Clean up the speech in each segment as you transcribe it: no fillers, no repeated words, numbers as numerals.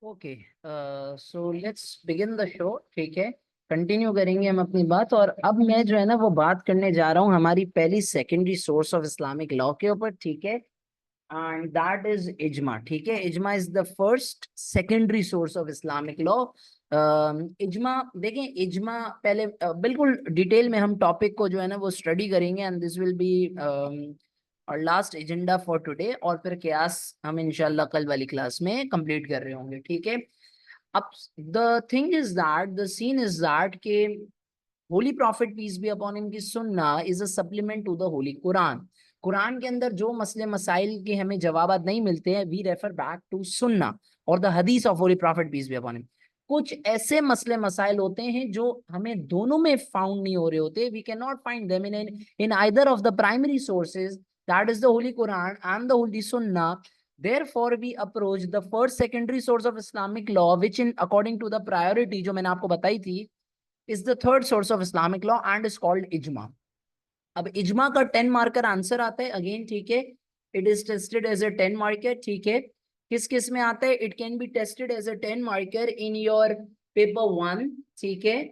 Okay, so let's begin the show. ठीक है, continue करेंगे हम अपनी बात। और अब मैं जो है ना वो बात करने जा रहा हूँ हमारी पहली secondary source of Islamic law के ऊपर। ठीक है, एंड दैट इज इजमा। ठीक है, इजमा is the first secondary source of Islamic law. इजमा देखें, इजमा पहले बिल्कुल डिटेल में हम टॉपिक को जो है ना वो स्टडी करेंगे, एंड दिस विल बी और लास्ट एजेंडा फॉर टुडे। और फिर क्यास हम इंशाल्लाह कल वाली क्लास में कंप्लीट कर रहे होंगे। ठीक है, अब the thing is that, the scene is that के holy prophet peace be upon him की सुन्ना is a supplement to the holy Quran. कुरान के अंदर जो मसले मसाइल के हमें जवाब नहीं मिलते हैं, वी रेफर बैक टू सुन्ना और द हदीस of holy prophet peace be upon him. कुछ ऐसे मसले मसाइल होते हैं जो हमें दोनों में फाउंड नहीं हो रहे होते, we can not find them in either of the primary sources, that is the holy Quran and the holy सुन्ना। Therefore, we approach the first secondary source of Islamic law, which in according to the priority जो मैंने आपको बताई थी, is the third source of Islamic law and is called ijma. अब इजमा का 10 marker answer आता है अगेन। ठीक है, it is tested as a 10 marker. ठीक है, किस किस में आता है? It can be tested as a 10 marker in your paper 1। ठीक है,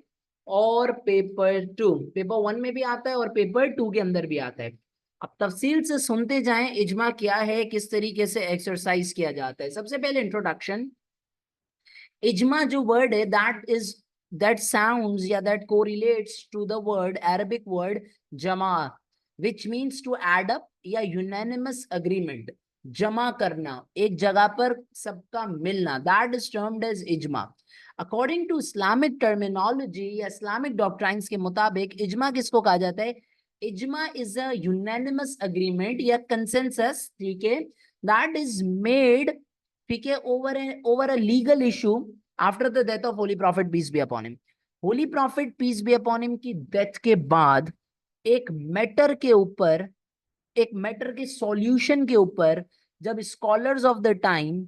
और पेपर 2। पेपर 1 में भी आता है और पेपर 2 के अंदर भी आता है। अब तफसील से सुनते जाएं इजमा क्या है, किस तरीके से एक्सरसाइज किया जाता है। सबसे पहले इंट्रोडक्शन। इजमा जो वर्ड है, that sounds या that correlates to the word Arabic word जमा, which means to add up या unanimous agreement। जमा करना, एक जगह पर सबका मिलना, that is termed as इजमा। अकॉर्डिंग टू इस्लामिक टर्मिनोलॉजी या इस्लामिक डॉक्ट्राइन्स के मुताबिक इजमा किसको कहा जाता है? इजमा इज अ यूनानिमस अग्रीमेंट या कंसेंसस। ठीक है, दैट इज मेड, ठीक है, over a legal issue after the death of holy prophet peace be upon him. Holy prophet peace be upon him की डेथ के बाद एक मैटर के ऊपर, एक मैटर के सॉल्यूशन के ऊपर जब स्कॉलर्स ऑफ द टाइम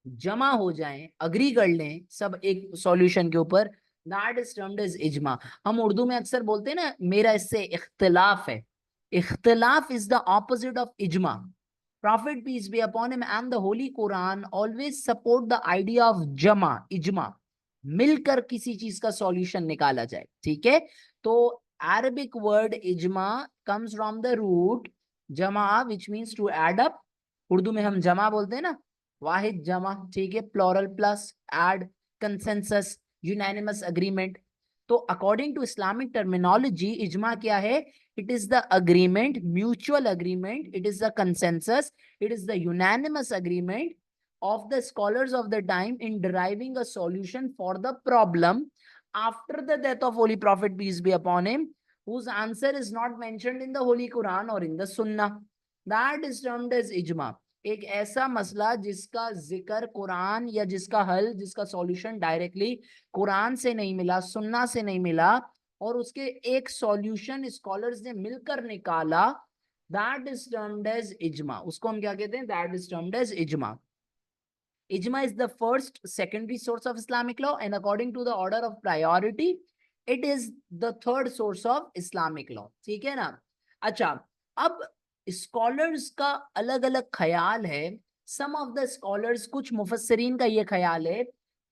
जमा हो जाएं, अग्री कर लें सब एक सॉल्यूशन के ऊपर, दैट इज टर्म्ड एज इजमा। हम उर्दू में अक्सर बोलते हैं ना, मेरा इससे इख्तिलाफ है। इख्तिलाफ इज द ऑपोजिट ऑफ इजमा। Prophet peace be upon him and the Holy Quran always support the idea of जमा, इजमा, मिलकर किसी चीज का सॉल्यूशन निकाला जाए। ठीक है, तो अरबिक वर्ड इजमा comes from the root जमा, which means to add up। Urdu में हम जमा बोलते हैं ना, वाहिद जमा। ठीक है, plural plus add, consensus, unanimous agreement. तो अकॉर्डिंग टू इस्लामिक टर्मिनोलॉजी इजमा क्या है? It is the agreement, mutual agreement. It is the consensus. It is the unanimous agreement of the scholars of the time in deriving a solution for the problem after the death of Holy Prophet, peace be upon him, whose answer is not mentioned in the Holy Quran or in the Sunnah. That is termed as ijma। एक ऐसा मसला जिसका जिक्र कुरान या जिसका हल, जिसका solution directly Quran से नहीं मिला, सुन्ना से नहीं मिला, और उसके एक सॉल्यूशन स्कॉलर्स ने मिलकर निकाला, दैट इज टर्म्ड एज इजमा। उसको हम क्या कहते हैं? दैट इज टर्म्ड एज इजमा। इजमा is the first secondary source of Islamic law and according to the order of priority it is the third source of Islamic law. ठीक है ना? अच्छा, अब स्कॉलर्स का अलग अलग ख्याल है। सम ऑफ द स्कॉलर्स, कुछ मुफस्सरीन का ये ख्याल है,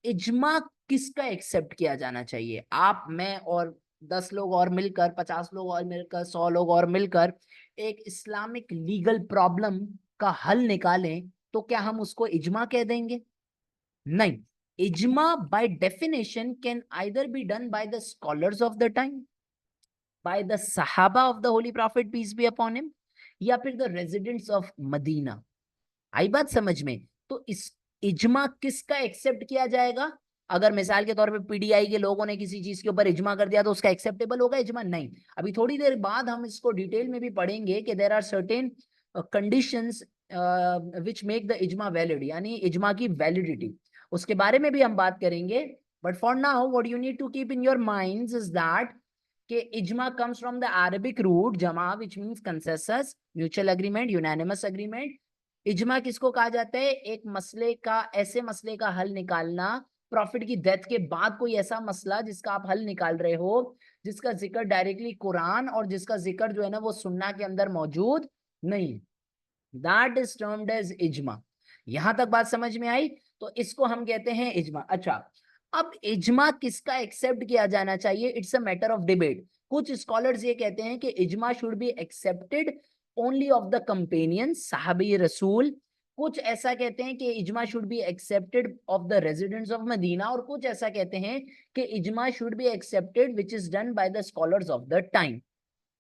इजमा किसका एक्सेप्ट किया जाना चाहिए? आप, मैं और 10 लोग और मिलकर, 50 लोग और मिलकर, 100 लोग और मिलकर एक इस्लामिक लीगल प्रॉब्लम का हल निकालें, तो क्या हम उसको इजमा कह देंगे? नहीं। इजमा by definition can either be done by the scholars of the time, by the सहाबा of the holy prophet peace be upon him, या फिर द रेजिडेंट्स ऑफ मदीना। आई बात समझ में? तो इस इजमा किसका एक्सेप्ट किया जाएगा? अगर मिसाल के तौर पे पीडीआई के लोगों ने किसी चीज के ऊपर इजमा कर दिया तो उसका एक्सेप्टेबल होगा इजमा? नहीं। अभी थोड़ी देर बाद हम इसको डिटेल में भी पढ़ेंगे कि there are certain conditions which make the इजमा वैलिड, यानी इजमा की वैलिडिटी, उसके बारे में भी हम बात करेंगे। But for now what you need to keep in your minds is that कि इजमा comes from the Arabic root जमा, which means consensus, mutual agreement, unanimous agreement. इजमा किसको कहा जाता है? एक मसले का, ऐसे मसले का हल निकालना, प्रॉफिट की डेथ के बाद कोई ऐसा मसला जिसका आप हल निकाल रहे हो, जिसका जिक्र डायरेक्टली कुरान और जिसका जिक्र जो है ना वो सुन्ना के अंदर मौजूद नहीं, दैट इज टर्म्ड एज इजमा। यहां तक बात समझ में आई? तो इसको हम कहते हैं इजमा। अच्छा, अब इजमा किसका एक्सेप्ट किया जाना चाहिए, it's a matter of debate. कुछ स्कॉलर्स ये कहते हैं कि इजमा should be accepted only of the companion साहबी रसूल। कुछ ऐसा कहते हैं कि इजमा should be accepted of the residents of Medina, और कुछ ऐसा कहते हैं कि इजमा should be accepted which is done by the scholars of the time.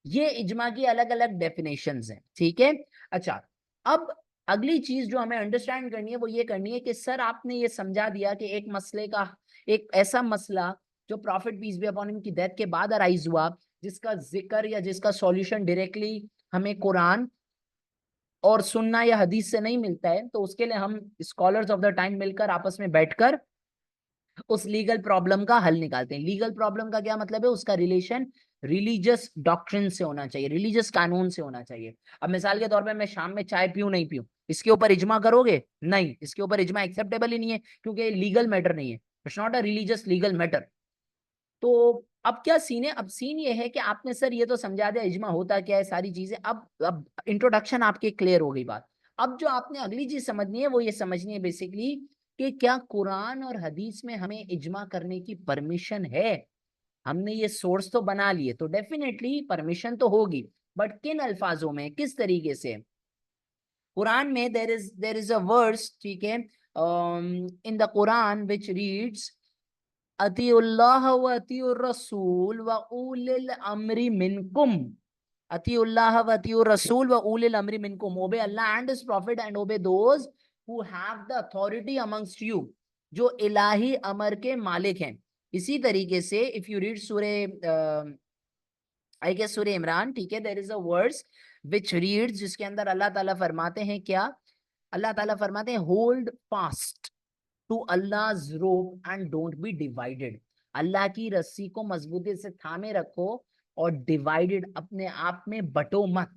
ये इजमा की अलग अलग डेफिनेशंस हैं, ठीक है। अच्छा, अब अगली चीज जो हमें अंडरस्टैंड करनी है वो ये करनी है कि सर आपने ये समझा दिया कि एक मसले का, एक ऐसा मसला जो prophet peace be upon him की डेथ के बाद अराइज हुआ, जिसका जिक्र या जिसका सॉल्यूशन डायरेक्टली हमें कुरान और सुन्ना या हदीस से नहीं मिलता है, तो उसके लिए हम स्कॉलर्स ऑफ द टाइम मिलकर आपस में बैठकर उस लीगल प्रॉब्लम का हल निकालते हैं। लीगल प्रॉब्लम का क्या मतलब है, उसका रिलेशन रिलीजियस डॉक्ट्रिन से होना चाहिए, रिलीजियस कानून से होना चाहिए। अब मिसाल के तौर पे मैं शाम में चाय पीऊं नहीं पीऊं, इसके ऊपर इजमा करोगे? नहीं, इसके ऊपर इजमा एक्सेप्टेबल ही नहीं है, क्योंकि लीगल मैटर नहीं है, it's not a religious legal matter. तो अब क्या सीन है, अब सीन ये है कि आपने सर ये तो समझा दिया इजमा होता क्या है, सारी चीजें, अब इंट्रोडक्शन आपके क्लियर हो गई बात। अब जो आपने अगली चीज समझनी है वो ये समझनी है बेसिकली कि क्या कुरान और हदीस में हमें इजमा करने की परमिशन है। हमने ये सोर्स तो बना लिए, तो डेफिनेटली परमिशन तो होगी, बट किन अल्फाजों में, किस तरीके से? कुरान में देर इज अ वर्स, ठीक है, in the Quran which reads Atiullah व अतीउर रसूल व उलिल अम्री मिनकुम। अतीउल्लाह व अतीउर रसूल व उलिल अम्री मिनकुम, obey Allah and his prophet and obey those who have the authority amongst you, जो इलाही अमर के मालिक हैं। इसी तरीके से इफ यू रीड सूरे आई गेस सूरे इमरान, ठीक है, there is a verse which reads, जिसके अंदर अल्लाह ताला फरमाते हैं क्या, अल्लाह ताला फरमाते हैं hold fast to Allah's rope and don't be divided। Allah की रस्सी को मजबूती से थामे रखो और डिवाइडेड, अपने आप में बटो मत।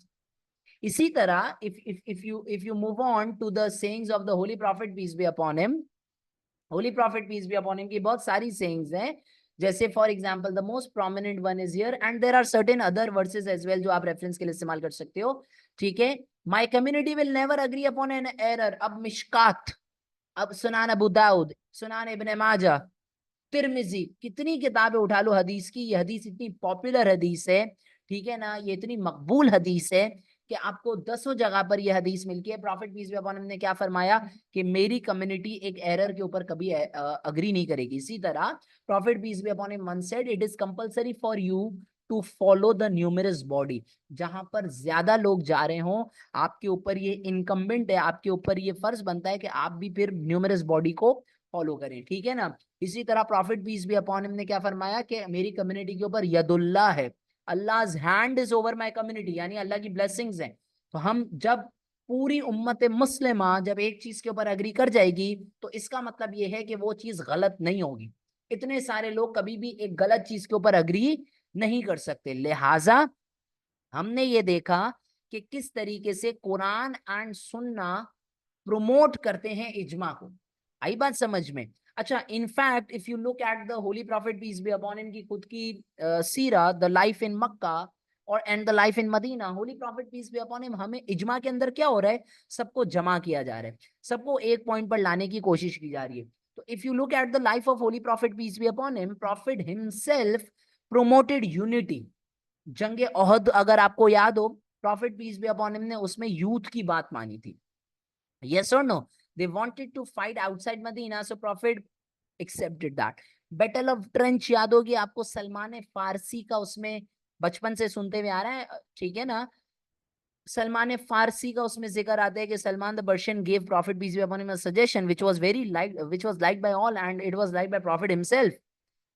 इसी तरह if you move on to the sayings of the holy prophet peace be upon him, holy prophet peace be upon him की बहुत सारी सेइंग्स हैं। जैसे for example the most prominent one is here, and there are certain other verses as well जो आप reference के लिए इस्तेमाल कर सकते हो, ठीक है। My community will never agree upon an error. अब मिशकात, अब सुनान अबू दाऊद, सुनान इब्न माजा, तिरमिजी, कितनी किताबें उठा लो हदीस की, ये हदीस इतनी पॉपुलर हदीस है, ठीक है ना, ये इतनी मकबूल हदीस है कि आपको दसों जगह पर यह हदीस मिलती है। Prophet peace be upon him ने क्या फरमाया कि मेरी कम्युनिटी एक एरर के ऊपर कभी अग्री नहीं करेगी। इसी तरह prophet peace be upon him once said it is compulsory for you to follow the numerous body. जहां पर ज्यादा लोग जा रहे हो, आपके ऊपर ये इनकम्बेंट है, आपके ऊपर ये फर्ज बनता है कि आप भी फिर न्यूमरस बॉडी को फॉलो करें, ठीक है ना। इसी तरह prophet peace be upon him ने क्या फरमाया कि मेरी कम्युनिटी के ऊपर यदुल्लाह है, Allah's hand is over my community, यानी अल्लाह की ब्लेसिंग्स हैं। तो हम जब पूरी उम्मत मुस्लिमा जब एक चीज के ऊपर अग्री कर जाएगी, तो इसका मतलब ये है कि वो चीज गलत नहीं होगी। इतने सारे लोग कभी भी एक गलत चीज के ऊपर अग्री नहीं कर सकते। लिहाजा हमने ये देखा कि किस तरीके से कुरान एंड सुन्ना प्रोमोट करते हैं इजमा को। आई बात समझ में? अच्छा, in fact if you look at the holy prophet peace be upon him की खुद की सीरा, द लाइफ इन मक्का और and the life in Medina, holy prophet peace be upon him, हमें इजमा के अंदर क्या हो रहा है, सबको जमा किया जा रहा है, सबको एक पॉइंट पर लाने की कोशिश की जा रही है। तो if you look at the life of holy prophet peace be upon him, prophet himself promoted unity. जंगे ओहद अगर आपको याद हो, prophet peace be upon him ने उसमें यूथ की बात मानी थी। Yes or no? They wanted to fight outside Medina, so Prophet accepted that. Battle of Trench याद होगी आपको, सलमान फारसी का उसमें बचपन से सुनते हुए आ रहा है, ठीक है ना। सलमान फारसी का उसमें जिक्र आता है कि Salman the Persian gave Prophet peace be upon him a suggestion which was very liked, which was liked by all and it was liked by Prophet himself।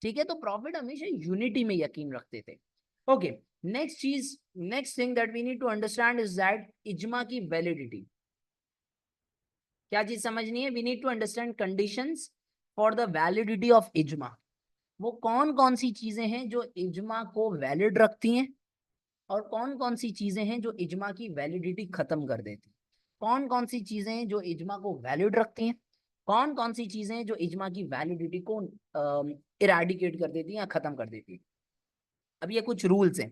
ठीक है, तो प्रॉफिट हमेशा यूनिटी में यकीन रखते थे। ओके, नेक्स्ट चीज, next thing that we need to understand is that इजमा की वैलिडिटी। क्या चीज समझनी है? We need to understand conditions for the validity of इजमा। वो कौन कौन सी चीजें हैं जो इजमा को वैलिड रखती हैं, और कौन कौन सी चीजें हैं जो इजमा की वैलिडिटी खत्म कर देती हैं। कौन कौन सी चीजें हैं जो इजमा को वैलिड रखती हैं, कौन कौन सी चीजें हैं जो इजमा की वैलिडिटी को इराडिकेट कर देती हैं या खत्म कर देती है। अब ये कुछ रूल्स हैं।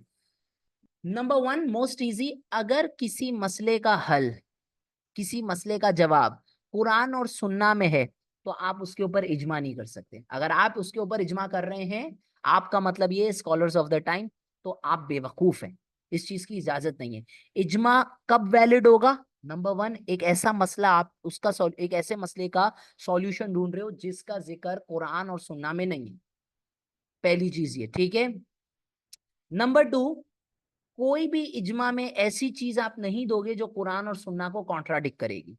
नंबर वन, मोस्ट इजी, अगर किसी मसले का हल, किसी मसले का जवाब कुरान और सुन्ना में है तो आप उसके ऊपर इजमा नहीं कर सकते। अगर आप उसके ऊपर इजमा कर रहे हैं, आपका मतलब ये स्कॉलर्स ऑफ द टाइम, तो आप बेवकूफ हैं, इस चीज की इजाजत नहीं है। इजमा कब वैलिड होगा? नंबर वन, एक ऐसा मसला आप उसका एक ऐसे मसले का सॉल्यूशन ढूंढ रहे हो जिसका जिक्र कुरान और सुन्ना में नहीं है, पहली चीज ये, ठीक है। नंबर टू, कोई भी इजमा में ऐसी चीज आप नहीं दोगे जो कुरान और सुन्ना को कॉन्ट्राडिक्ट करेगी।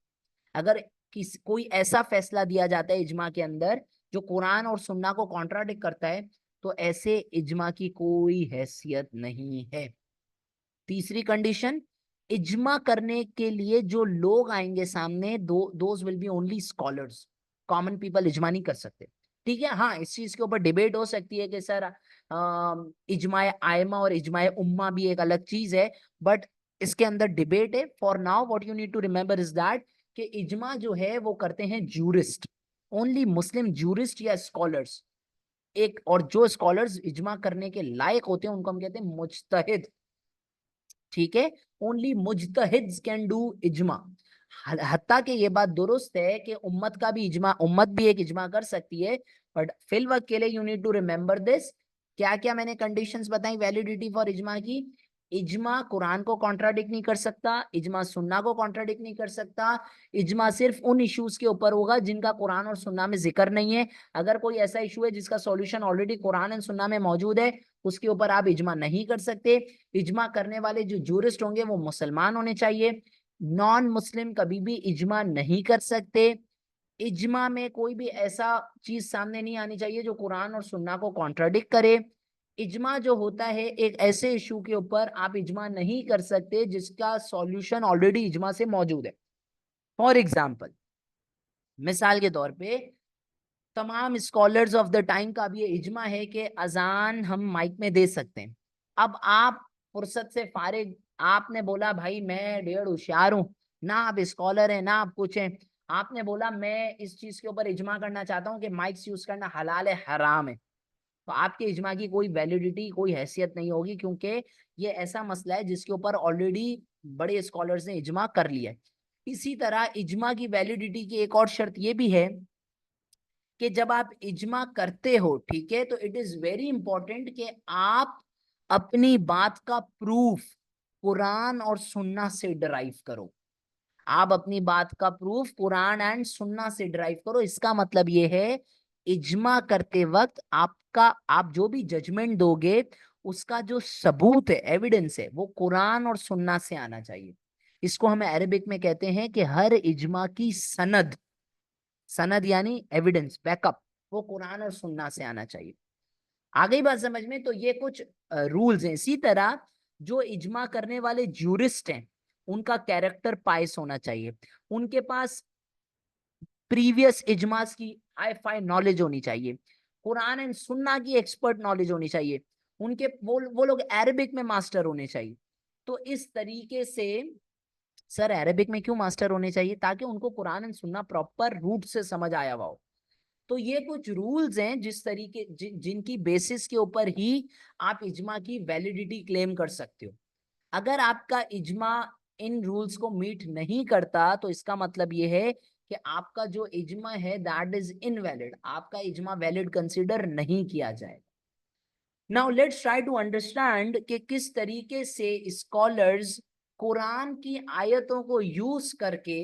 अगर कोई ऐसा फैसला दिया जाता है इजमा के अंदर जो कुरान और सुन्ना को कॉन्ट्राडिक्ट करता है, तो ऐसे इजमा की कोई हैसियत नहीं है। तीसरी कंडीशन, इजमा करने के लिए जो लोग आएंगे सामने, those will be only scholars, common people इजमा नहीं कर सकते। ठीक है, हाँ, इस चीज के ऊपर डिबेट हो सकती है कि सर इजमाए आयमा और इजमाए उम्मा भी एक अलग चीज है, बट इसके अंदर डिबेट है। For now what you need to remember is that कि इजमा जो है वो करते हैं जूरिस्ट, ओनली मुस्लिम जूरिस्ट या स्कॉलर्स। एक और जो स्कॉलर्स इजमा करने के लायक होते हैं उनको हम कहते हैं मुज्तहिद, ठीक है। ओनली मुज्तहिद्स कैन डू इजमा। हत्ता कि ये बात दुरुस्त है कि उम्मत का भी इजमा, उम्मत भी एक इजमा कर सकती है, बट फिल वक्त के लिए you need to remember this. क्या क्या मैंने कंडीशंस बताई वैलिडिटी फॉर इजमा की? इजमा कुरान को कॉन्ट्राडिक्ट नहीं कर सकता, इजमा सुन्ना को कॉन्ट्राडिक्ट नहीं कर सकता, इजमा सिर्फ उन इश्यूज के ऊपर होगा जिनका कुरान और सुन्ना में जिक्र नहीं है। अगर कोई ऐसा इशू है जिसका सॉल्यूशन ऑलरेडी कुरान एंड सुन्ना में मौजूद है, उसके ऊपर आप इजमा नहीं कर सकते। इजमा करने वाले जो जूरिस्ट होंगे वो मुसलमान होने चाहिए, नॉन मुस्लिम कभी भी इजमा नहीं कर सकते। इजमा में कोई भी ऐसा चीज सामने नहीं आनी चाहिए जो कुरान और सुन्ना को कॉन्ट्राडिक्ट करे। इजमा जो होता है एक ऐसे इशू के ऊपर आप इजमा नहीं कर सकते जिसका सॉल्यूशन ऑलरेडी इजमा से मौजूद है। फॉर एग्जाम्पल, मिसाल के तौर पे तमाम स्कॉलर्स ऑफ द टाइम का भी ये इजमा है कि अजान हम माइक में दे सकते हैं। अब आप फुर्सत से फारिग, आपने बोला भाई मैं डेढ़ होशियार हूं, ना आप स्कॉलर हैं ना आप कुछ हैं, आपने बोला मैं इस चीज के ऊपर इजमा करना चाहता हूँ कि माइक्स यूज करना हलाल है हराम है, तो आपके इजमा की कोई वैलिडिटी, कोई हैसियत नहीं होगी, क्योंकि ये ऐसा मसला है जिसके ऊपर ऑलरेडी बड़े स्कॉलर्स ने इजमा कर लिया है। इसी तरह इजमा की वैलिडिटी की एक और शर्त ये भी है कि जब आप इजमा करते हो, ठीक है, तो इट इज वेरी इंपॉर्टेंट कि आप अपनी बात का प्रूफ कुरान और सुन्ना से डिराइव करो। आप अपनी बात का प्रूफ कुरान एंड सुन्ना से डिराइव करो। इसका मतलब ये है इजमा करते वक्त आपका, आप जो भी जजमेंट दोगे उसका जो सबूत है, एविडेंस है, वो कुरान और सुन्ना से आना चाहिए। इसको हमें अरबिक में कहते हैं कि हर इजमा की सनद, सनद यानी एविडेंस, बैकअप, वो कुरान और सुन्ना से आना चाहिए। आ गई बात समझ में? तो ये कुछ रूल्स हैं। इसी तरह जो इजमा करने वाले जूरिस्ट हैं उनका कैरेक्टर पाइस होना चाहिए, उनके पास प्रीवियस इजमास की हाई फाई नॉलेज होनी चाहिए, कुरान एंड सुन्ना की एक्सपर्ट नॉलेज होनी चाहिए, उनके वो लोग अरबिक में मास्टर होने चाहिए। तो इस तरीके से, सर अरबिक में क्यों मास्टर होने चाहिए? ताकि उनको कुरान एंड सुन्ना प्रॉपर रूट से समझ आया हुआ हो। तो ये कुछ रूल्स हैं जिस तरीके जिनकी बेसिस के ऊपर ही आप इजमा की वैलिडिटी क्लेम कर सकते हो। अगर आपका इजमा इन रूल्स को मीट नहीं करता तो इसका मतलब ये है कि आपका जो इजमा है दैट इज इनवैलिड, आपका इजमा वैलिड कंसीडर नहीं किया जाए। Now let's try to understand कि किस तरीके से स्कॉलर्स कुरान की आयतों को यूज करके,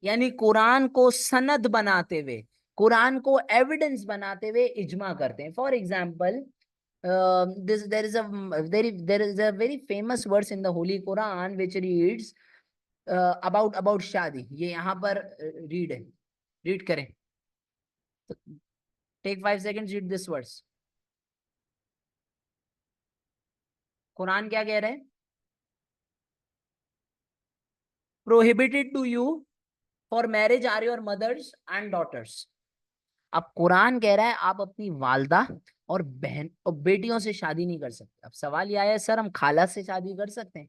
यानी कुरान को सनद बनाते हुए, कुरान को एविडेंस बनाते हुए इजमा करते हैं। For example, this there is a very famous verse in the Holy Quran which reads about शादी। ये यहाँ पर रीड है, रीड करें। Take 5 seconds, read this verse. Quran क्या कह रहा है? Prohibited to you for marriage are your mothers and daughters. अब कुरान कह रहा है आप अपनी वालदा और बहन और बेटियों से शादी नहीं कर सकते। अब सवाल यह है सर हम खाला से शादी कर सकते हैं?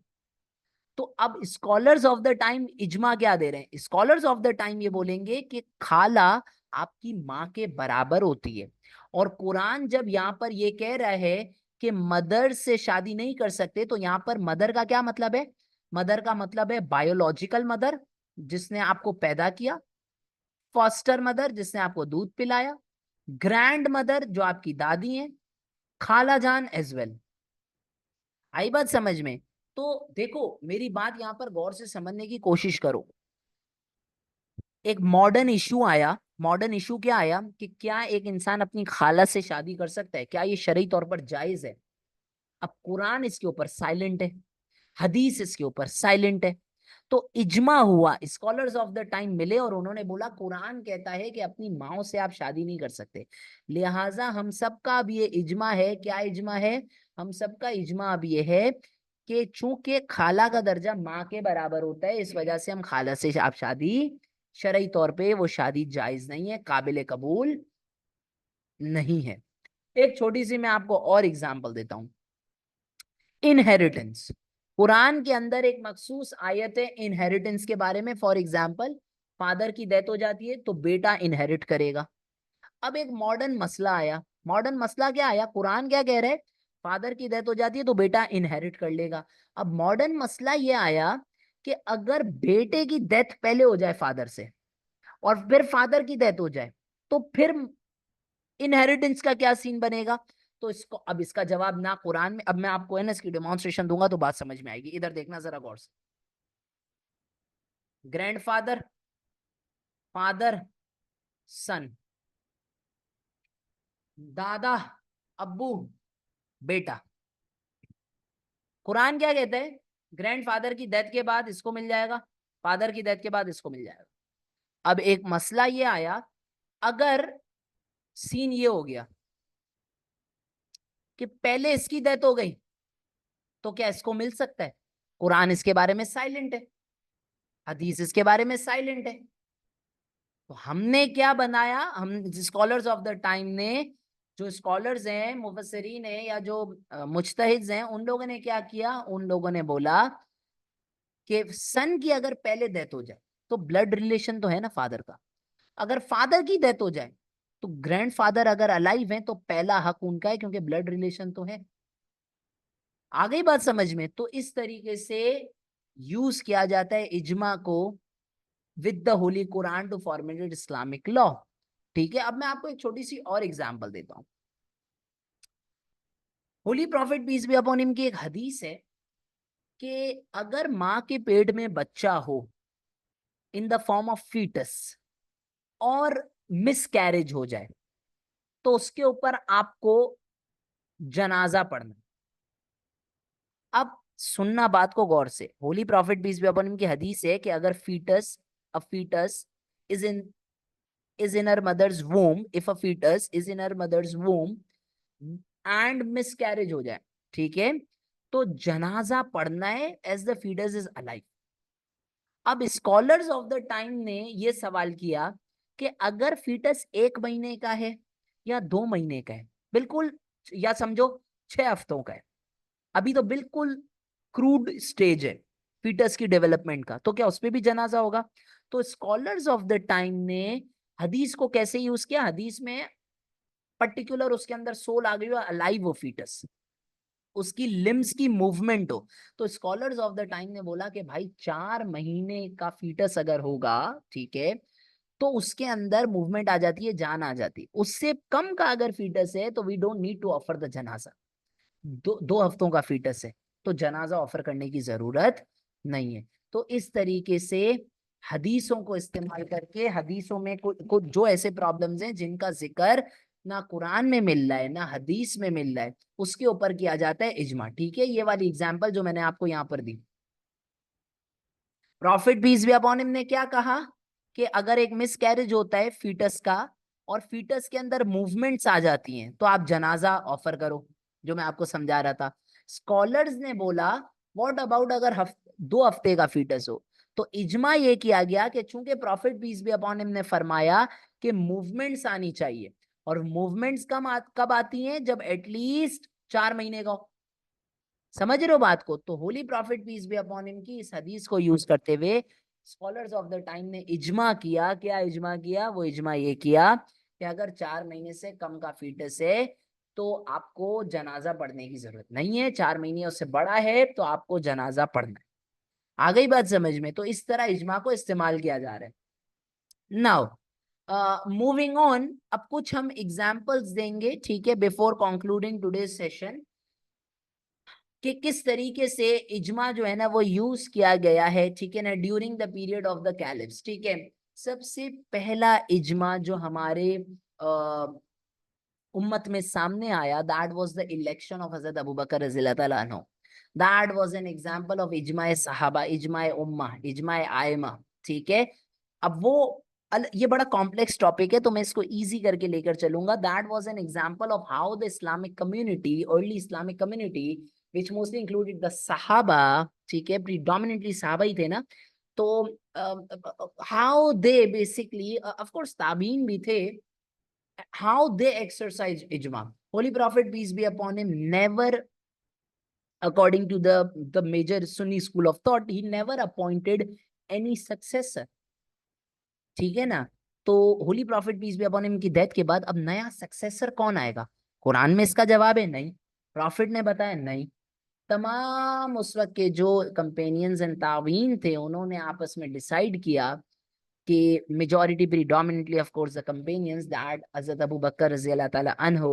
तो अब स्कॉलर्स ऑफ द टाइम इजमा क्या दे रहे हैं? स्कॉलर्स ऑफ द टाइम ये बोलेंगे कि खाला आपकी माँ के बराबर होती है, और कुरान जब यहाँ पर ये कह रहा है कि मदर से शादी नहीं कर सकते, तो यहाँ पर मदर का क्या मतलब है? मदर का मतलब है बायोलॉजिकल मदर, जिसने आपको पैदा किया, फॉस्टर मदर जिसने आपको दूध पिलाया, ग्रैंड मदर जो आपकी दादी है, खाला जान एज वेल। आई बात समझ में? तो देखो मेरी बात यहां पर गौर से समझने की कोशिश करो। एक मॉडर्न इशू आया। मॉडर्न इशू क्या आया कि क्या एक इंसान अपनी खाला से शादी कर सकता है? क्या ये शरई तौर पर जायज है? अब कुरान इसके ऊपर साइलेंट है, हदीस इसके ऊपर साइलेंट है। तो इजमा हुआ, स्कॉलर्स ऑफ द टाइम मिले और उन्होंने बोला कुरान कहता है कि अपनी माओ से आप शादी नहीं कर सकते। लिहाजा हम सबका अब ये इजमा है। क्या इजमा है? हम सबका इजमा अब ये है कि चूंकि खाला का दर्जा माँ के बराबर होता है, इस वजह से हम खाला से आप शादी, शरई तौर पे वो शादी जायज नहीं है, काबिल कबूल नहीं है। एक छोटी सी मैं आपको और एग्जांपल देता हूं। इनहेरिटेंस, कुरान के अंदर एक मखसूस आयत है इनहेरिटेंस के बारे में। फॉर एग्जाम्पल, फादर की डेथ हो जाती है तो बेटा इनहेरिट करेगा। अब एक मॉडर्न मसला आया। मॉडर्न मसला क्या आया? कुरान क्या कह रहे हैं? फादर की डेथ हो जाती है तो बेटा इनहेरिट कर लेगा। अब मॉडर्न मसला ये आया कि अगर बेटे की डेथ पहले हो जाए फादर से और फिर फादर की डेथ हो जाए, तो फिर इनहेरिटेंस का क्या सीन बनेगा? तो इसको, अब इसका जवाब ना कुरान में, अब मैं आपको है ना इसकी डेमोन्स्ट्रेशन दूंगा तो बात समझ में आएगी। इधर देखना जरा गौर से। ग्रैंडफादर, फादर, सन, दादा, अब्बू, बेटा। कुरान क्या कहता है? ग्रैंडफादर की डेथ के बाद इसको मिल जाएगा, फादर की डेथ के बाद इसको मिल जाएगा। अब एक मसला ये आया, अगर सीन ये हो गया कि पहले इसकी डेथ हो गई, तो क्या इसको मिल सकता है? कुरान इसके बारे में साइलेंट है, हदीस इसके बारे में साइलेंट है। तो हमने क्या बनाया, हम स्कॉलर्स ऑफ द टाइम ने, जो स्कॉलर्स हैं, मुफस्सिरीन हैं, या जो मुज्तहिद्स हैं, उन लोगों ने क्या किया? उन लोगों ने बोला कि सन की अगर पहले डेथ हो जाए तो ब्लड रिलेशन तो है ना फादर का। अगर फादर की डेथ हो जाए तो ग्रैंडफादर अगर अलाइव है तो पहला हक उनका है, क्योंकि ब्लड रिलेशन तो है। आ गई बात समझ में? तो इस तरीके से यूज किया जाता है इजमा को with the holy Quran to formulate Islamic law. ठीक है, अब मैं आपको एक छोटी सी और एग्जांपल देता हूं। Holy prophet peace be upon him की एक हदीस है कि अगर माँ के पेट में बच्चा हो in the form of fetus और मिस कैरेज हो जाए, तो उसके ऊपर आपको जनाजा पढ़ना। अब सुनना बात को गौर से। Holy prophet peace be upon him की हदीस है कि अगर fetus, a fetus is in is in her mother's womb, if a fetus is in her mother's womb and miscarriage हो जाए, ठीक है, तो जनाजा पढ़ना है as the fetus is alive. अब स्कॉलर्स ऑफ द टाइम ने ये सवाल किया कि अगर फीटस 1 महीने का है या 2 महीने का है, बिल्कुल, या समझो 6 हफ्तों का है, अभी तो बिल्कुल क्रूड स्टेज है फीटस की डेवलपमेंट का, तो क्या उस पर भी जनाजा होगा? तो स्कॉलर्स ऑफ द टाइम ने हदीस को कैसे यूज किया? हदीस में पर्टिकुलर उसके अंदर सोल आ गई हो, अलाइव हो फीटस, उसकी लिम्स की मूवमेंट हो, तो स्कॉलर्स ऑफ द टाइम ने बोला कि भाई 4 महीने का फीटस अगर होगा, ठीक है, तो उसके अंदर मूवमेंट आ जाती है, जान आ जाती है। उससे कम का अगर फीटस है तो we don't need to offer the जनाजा। 2 हफ्तों का फीटस है तो जनाजा ऑफर करने की जरूरत नहीं है। तो इस तरीके से हदीसों को इस्तेमाल करके, हदीसों में कुछ जो ऐसे प्रॉब्लम्स हैं जिनका जिक्र ना कुरान में मिल रहा है ना हदीस में मिल रहा है, उसके ऊपर किया जाता है इजमा। ठीक है, ये वाली एग्जांपल जो मैंने आपको यहाँ पर दी। Prophet peace be upon him ने क्या कहा कि अगर एक मिस कैरेज होता है फीटस का और फीटस के अंदर मूवमेंट्स आ जाती हैं तो आप जनाजा ऑफर करो, जो मैं आपको समझा रहा था। स्कॉलर्स ने बोला व्हाट अबाउट अगर 2 हफ्ते का फीटस हो? तो इजमा ये किया गया कि चूंकि prophet peace be upon him ने फरमाया कि मूवमेंट्स आनी चाहिए, और मूवमेंट्स कब आती हैं? जब एटलीस्ट 4 महीने का हो। समझ रहे हो बात को? तो holy prophet peace be upon him की इस हदीस को यूज करते हुए स्कॉलर्स ऑफ द टाइम ने इजमा किया। क्या इजमा किया? वो इजमा ये किया कि अगर 4 महीने से कम का फीटस है तो आपको जनाजा पढ़ने की जरूरत नहीं है, 4 महीने उससे बड़ा है तो आपको जनाजा पढ़ना है। आ गई बात समझ में? तो इस तरह इजमा को इस्तेमाल किया जा रहा है। नाउ मूविंग ऑन, अब कुछ हम एग्जांपल्स देंगे, ठीक है, बिफोर कंक्लूडिंग टुडेज सेशन, कि किस तरीके से इजमा जो है ना वो यूज किया गया है, ठीक है ना, during the period of the caliphs, ठीक है। सबसे पहला इजमा जो हमारे उम्मत में सामने आया, that was the election of हजरत अबू बकर रज़ियल्लाहु ताला अन्हु। That was an example of इजमा सहाबा, इजमा उम्मा, इजमा आयमा, ठीक है। अब वो ये बड़ा कॉम्प्लेक्स टॉपिक है, तो मैं इसको इजी करके लेकर चलूंगा। That was an example of how the Islamic community, early Islamic community which mostly included the सहाबा, ठीक है, प्रीडोमिनेटली सहाबा ही थे ना, तो how they basically, of course ताबीन भी थे, how they exercise ijma. Holy Prophet, peace be upon him, never, according to the major Sunni school of thought, he never appointed any successor. ठीक है ना? तो holy prophet peace be upon him की death के बाद अब नया successor कौन आएगा? कुरान में इसका जवाब है नहीं, प्रॉफिट ने बताया नहीं। तमाम उस वक्त के जो कंपेनियंस एंड तावीन थे, उन्होंने आपस में डिसाइड किया कि majority predominantly of course the companions, that Hazrat Abu Bakr radhiyallahu ta'ala anhu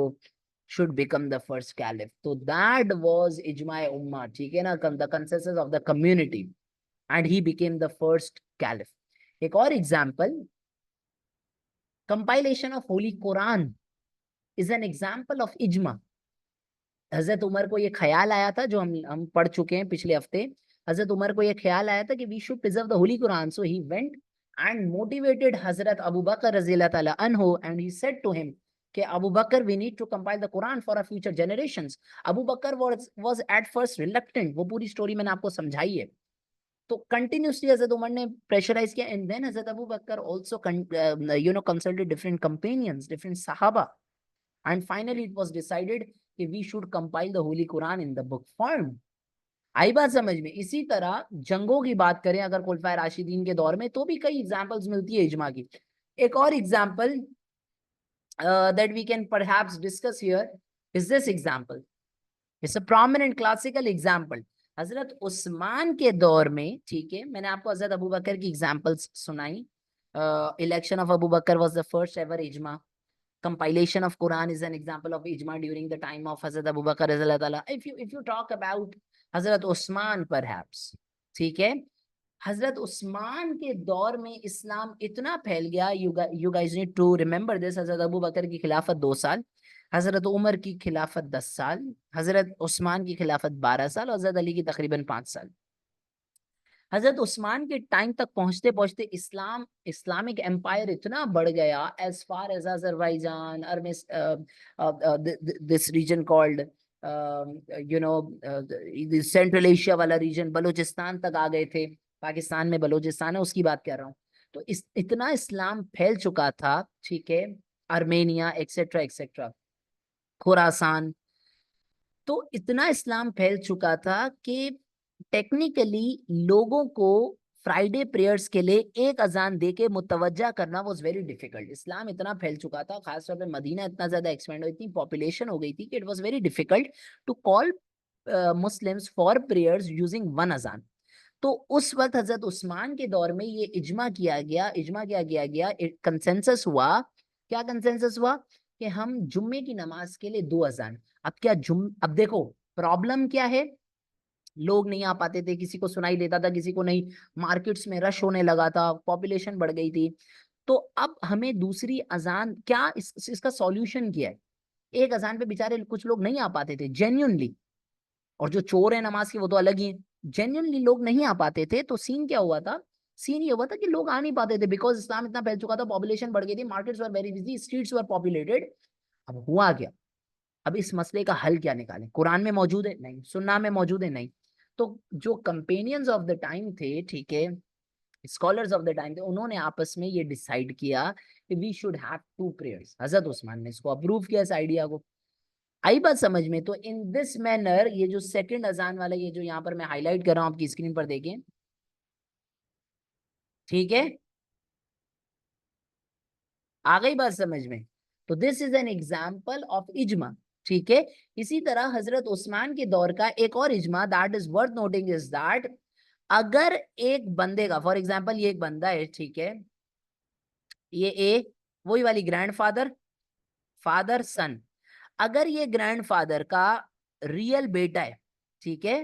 should become the first caliph. So that was ijma ummah, ठीक है ना, the consensus of the community, and he became the first caliph. एक और example, compilation of Holy Quran is an example of ijma. हजरत उमर को ये ख्याल आया था, जो हम पढ़ चुके हैं पिछले हफ्ते, हजरत उमर को ये ख्याल आया था कि we should preserve the holy Quran, so he went and motivated Hazrat Abu Bakr radhiyallahu ta'ala anhu, and he said to him कि Abu Bakr, we need to compile the Quran for our future generations. Abu Bakr was at first reluctant, वो पूरी story मैंने आपको समझाई है। तो continuously हजरत उमर ने pressurise किया, एंड देन हजरत Abu Bakr also consulted different companions, different सहाबा, and finally it was decided कि we should compile the holy Quran in the book form. आई बात समझ में? इसी तरह जंगों की बात करें अगर खुलफाए राशिदीन के दौर में, तो भी कई एग्जांपल्स मिलती है इजमा की। एक और example that we can perhaps discuss here is this example, it's a prominent classical example. हजरत उस्मान के दौर में, ठीक है, मैंने आपको हजरत अबू बकर की एग्जांपल्स सुनाई। Election of Abu Bakr was the first ever इजमा। compilation of Quran is an example of ijma during the time of Hazrat Abu Bakr radhiyallahu ta'ala. If you talk about Hazrat Usman perhaps, ठीक है, हजरत उस्मान के दौर में इस्लाम इतना फैल गया, you guys need to remember this, Hazrat Abu बकर की खिलाफत 2 साल, हजरत उमर की खिलाफत 10 साल, हजरत उस्मान की खिलाफत 12 साल, और हजरत अली की तकरीबन 5 साल। हजरत उस्मान के टाइम तक पहुंचते पहुंचते इस्लामिक एम्पायर इतना बढ़ गया, as far as Azerbaijan, this region called Central Asia वाला रीजन, बलूचिस्तान तक आ गए थे। पाकिस्तान में बलूचिस्तान है, उसकी बात कर रहा हूँ। तो इतना इस्लाम फैल चुका था, ठीक है, आर्मेनिया एक्सेट्रा एक्सेट्रा, खुरासान, तो इतना इस्लाम फैल चुका था कि टेक्निकली लोगों को फ्राइडे प्रेयर्स के लिए एक अजान देके मुतवज्जा करना वाज वेरी डिफिकल्ट। इस्लाम इतना फैल चुका था, खासतौर पे मदीना इतना ज्यादा एक्सपेंड हो, इतनी पॉपुलेशन हो गई थी कि it was very difficult to call Muslims for prayers using one अजान। तो उस वक्त हजरत उस्मान के दौर में ये इजमा किया गया, कंसेंसस हुआ। क्या कंसेंसस हुआ? कि हम जुम्मे की नमाज के लिए 2 अजान। अब देखो प्रॉब्लम क्या है, लोग नहीं आ पाते थे, किसी को सुनाई देता था, किसी को नहीं, मार्केट्स में रश होने लगा था, पॉपुलेशन बढ़ गई थी। तो अब हमें दूसरी अजान, क्या इसका सॉल्यूशन क्या है? एक अजान पे बेचारे कुछ लोग नहीं आ पाते थे जेन्युइनली, और जो चोर है नमाज की वो तो अलग ही है, जेन्युइनली लोग नहीं आ पाते थे। तो सीन क्या हुआ था? सीन ये हुआ था कि लोग आ नहीं पाते थे, बिकॉज इस्लाम इतना फैल चुका था, पॉपुलेशन बढ़ गई थी, markets were very busy, streets were populated. अब हुआ क्या? अब इस मसले का हल क्या निकालें? कुरान में मौजूद है? नहीं। सुन्ना में मौजूद है? नहीं। तो जो कंपेनियंस ऑफ द टाइम थे, ठीक है, स्कॉलर्स ऑफ द टाइम थे, उन्होंने आपस में ये डिसाइड किया कि वी शुड हैव 2 प्रेयर्स। हजरत उस्मान ने इसको अप्रूव किया, इस आइडिया को। आई बात समझ में? तो इन दिस मैनर, ये जो सेकंड अजान वाला, ये जो यहाँ पर मैं हाईलाइट कर रहा हूँ आपकी स्क्रीन पर देखें, ठीक है, आ गई बात समझ में? तो this is an example of इजमा, ठीक है। इसी तरह हजरत उस्मान के दौर का एक और इजमा that is worth noting is that अगर एक बंदे का, फॉर एग्जाम्पल ये एक बंदा है, ठीक है, ये ए, वही वाली ग्रैंडफादर, फादर सन, अगर ये ग्रैंडफादर का रियल बेटा है, ठीक है,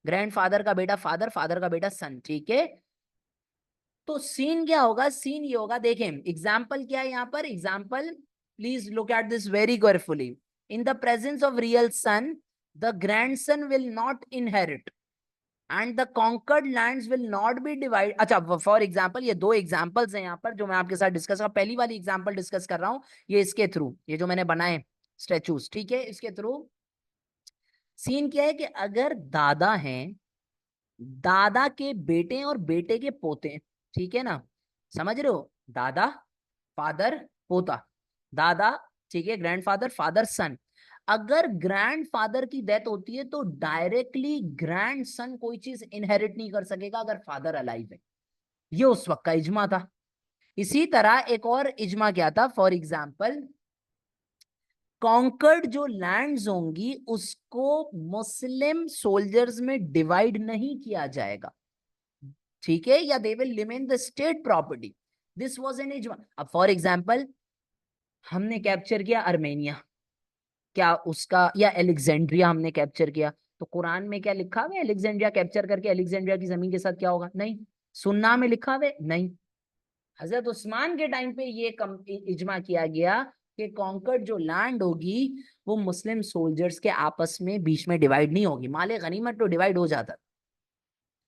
ग्रैंडफादर का बेटा फादर, फादर का बेटा सन, ठीक है, तो सीन क्या होगा, सीन ये होगा, देखें एग्जाम्पल क्या है यहाँ पर, example please look at this very carefully, in the presence of real son the grandson will not inherit and the conquered lands will not be divide. अच्छा, फॉर एग्जाम्पल ये दो एग्जाम्पल्स हैं यहाँ पर जो मैं आपके साथ डिस्कस कर, पहली वाली एग्जाम्पल डिस्कस कर रहा हूँ, ये इसके थ्रू, ये जो मैंने बनाए स्टेचूज, ठीक है, इसके थ्रू सीन क्या है कि अगर दादा हैं, दादा के बेटे और बेटे के पोते, ठीक है ना, समझ रहे हो, दादा फादर पोता, दादा, ठीक है, ग्रैंडफादर फादर सन, अगर ग्रैंडफादर की डेथ होती है तो डायरेक्टली ग्रैंडसन कोई चीज इनहेरिट नहीं कर सकेगा अगर फादर अलाइव है। ये उस वक्त का इजमा था। इसी तरह एक और इजमा क्या था, फॉर एग्जाम्पल कॉन्कर्ड जो लैंड्स होंगी उसको मुस्लिम सोल्जर्स में डिवाइड नहीं किया जाएगा, ठीक है, या they will remain the state property, this was an इजमा। अब फॉर एग्जांपल हमने कैप्चर किया अर्मेनिया, क्या उसका, या अलेक्जेंड्रिया हमने कैप्चर किया, तो कुरान में क्या लिखा हुआ है, अलेक्जेंड्रिया कैप्चर करके अलेक्जेंड्रिया की जमीन के साथ क्या होगा, नहीं। सुन्ना में लिखा हुआ है, नहीं। हजरत उस्मान के टाइम पे ये इजमा किया गया कि कॉन्कर्ड जो लैंड होगी वो मुस्लिम सोल्जर्स के आपस में बीच में डिवाइड नहीं होगी, माले गनीमत तो डिवाइड हो जाता,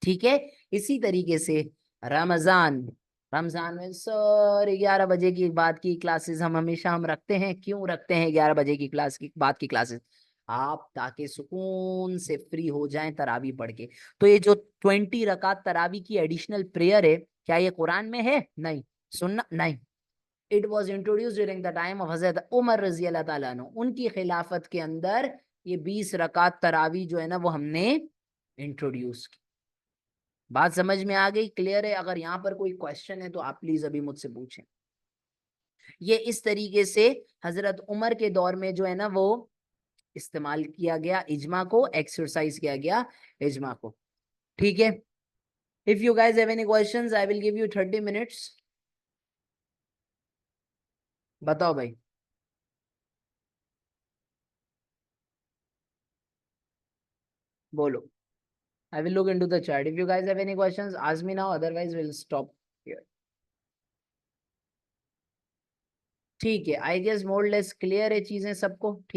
ठीक है। इसी तरीके से रमजान, रमजान में सर 11 बजे की बाद की क्लासेस हम हमेशा हम रखते हैं, क्यों रखते हैं 11 बजे की क्लास की बाद की क्लासेस, आप ताकि सुकून से फ्री हो जाएं तरावी पढ़ के। तो ये जो 20 रकात तरावी की एडिशनल प्रेयर है, क्या ये कुरान में है, नहीं। सुनना, नहीं। It was introduce during the time of हजरत उमर रजी अल्लाह ताला अन्हु, उनकी खिलाफत के अंदर ये 20 रकात तरावी जो है ना वो हमने इंट्रोड्यूस की। बात समझ में आ गई, क्लियर है? अगर यहाँ पर कोई क्वेश्चन है तो आप प्लीज अभी मुझसे पूछें। ये इस तरीके से हजरत उमर के दौर में जो है ना वो इस्तेमाल किया गया इजमा को, एक्सरसाइज किया गया इजमा को, ठीक है। If you guys have any questions I will give you 30 minutes. बताओ भाई। बोलो। I will look into the chat. If you guys have any questions, ask me now. Otherwise, we'll stop here. ठीक है, I guess more less clear है चीजें सबको, ठीक।